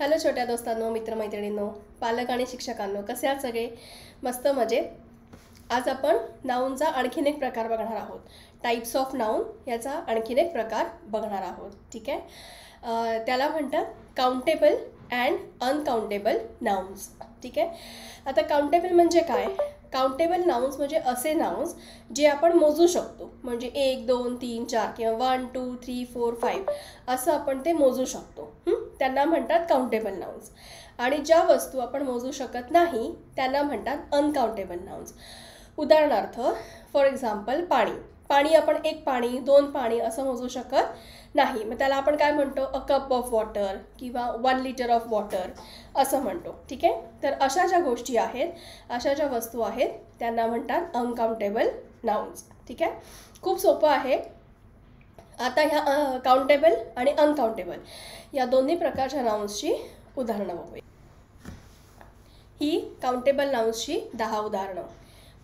Hello छोट्या दोस्तांनो, मित्रमैत्रिणींनो, पालक आणि शिक्षकांनो, कसे आहात सगळे? मस्त मजेत. आज आपण नाऊनचा आणखीन एक प्रकार बघणार आहोत. टाइप्स ऑफ नाऊन याचा आणखीन एक प्रकार बघणार आहोत. ठीक आहे. त्याला म्हणतात काउंटेबल अँड अनकाउंटेबल नाउन्स. ठीक आहे. आता काउंटेबल म्हणजे काय? काउंटेबल नाउन्स म्हणजे असे नाउन्स जे आपण मोजू शकतो. म्हणजे 1 2 3 4 किंवा 1 2 3 4 5 असं आपण ते मोजू शकतो. त्यांना म्हणतात काउंटेबल नाउन्स. आणि ज्या वस्तू आपण मोजू शकत नाही त्यांना म्हणतात अनकाउंटेबल नाउन्स. उदाहरणार्थ, फॉर एक्झाम्पल, पाणी आपण 1 पाणी 2 पाणी असं मोजू शकत नाही. मग त्याला आपण काय म्हणतो? अ कप ऑफ वॉटर किंवा 1 लिटर ऑफ वॉटर असं म्हणतो. ठीक आहे. तर अशा ज्या गोष्टी आहेत, अशा ज्या वस्तू आहेत त्यांना म्हणतात अनकाउंटेबल नाउन्स. ठीक आहे. खूप सोपं आहे. आता ह्या काउंटेबल आणि अनकाउंटेबल या दोन्ही प्रकारच्या नाउन्सची उदाहरणं बघूया. ही काउंटेबल नाउन्सची 10 उदाहरणं.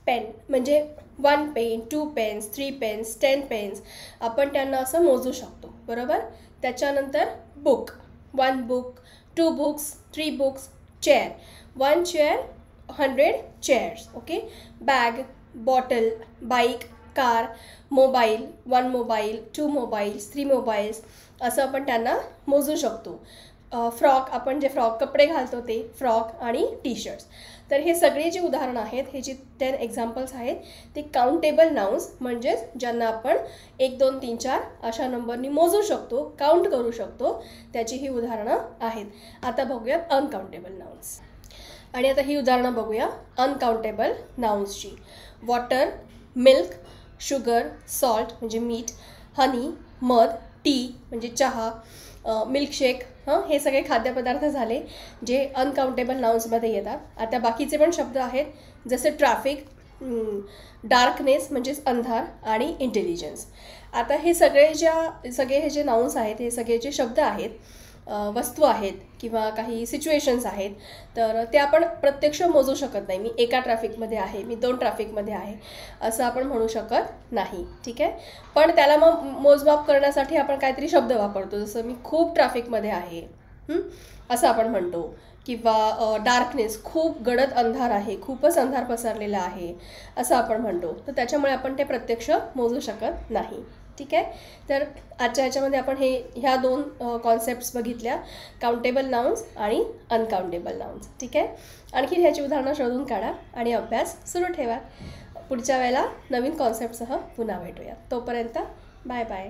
पेन म्हणजे 1 पेन 2 पेन्स 3 पेन्स 10 पेन्स आपण त्यांना असं मोजू शकतो. बरोबर. त्याच्यानंतर book 1 book 2 books 3 books. Chair 1 chair 100 chairs. Okay. Bag bottle bike car mobile 1 mobile 2 mobiles 3 mobiles असं आपण त्यांना मोजू शकतो. फ्रॉक आपण जे फ्रॉक कपडे घालतो ते फ्रॉक आणि टी शर्ट्स. तर हे सगळे जे उदाहरणं आहेत, हे जे 10 एक्झाम्पल्स आहेत ते काउंटेबल नाउन्स म्हणजेच ज्यांना आपण 1 2 3 4 अशा नंबरनी मोजू शकतो, काउंट करू शकतो, त्याची ही उदाहरणं आहेत. आता बघूयात अनकाउंटेबल नाउन्स. आणि आता ही उदाहरणं बघूया अनकाउंटेबल नाउन्सची. वॉटर मिल्क शुगर सॉल्ट म्हणजे मीठ हनी मध टी म्हणजे चहा मिल्कशेक हे सगळे खाद्यपदार्थ झाले जे अनकाउंटेबल नाउन्समध्ये येतात. आता बाकीचे पण शब्द आहेत जसे ट्रॅफिक डार्कनेस म्हणजेच अंधार आणि इंटेलिजन्स. आता हे सगळे हे जे नाउन्स आहेत, हे सगळे जे शब्द आहेत, वस्तू आहेत किंवा काही सिच्युएशन्स आहेत, तर ते आपण प्रत्यक्ष मोजू शकत नाही. मी एका ट्रॅफिकमध्ये आहे, मी 2 ट्रॅफिकमध्ये आहे असं आपण म्हणू शकत नाही. ठीक आहे. पण त्याला मग मोजमाप करण्यासाठी आपण काहीतरी शब्द वापरतो. जसं मी खूप ट्रॅफिकमध्ये आहे असं आपण म्हणतो. किंवा डार्कनेस खूप गडद अंधार आहे, खूपच अंधार पसरलेला आहे असं आपण म्हणतो. तर त्याच्यामुळे आपण ते प्रत्यक्ष मोजू शकत नाही. ठीक आहे. तर आजच्या ह्याच्यामध्ये आपण ह्या 2 कॉन्सेप्ट्स बघितल्या, काउंटेबल नाउन्स आणि अनकाउंटेबल नाउन्स. ठीक आहे. आणखी ह्याची उदाहरणं शोधून काढा आणि अभ्यास सुरू ठेवा. पुढच्या वेळेला नवीन कॉन्सेप्टसह पुन्हा भेटूया. तोपर्यंत बाय बाय.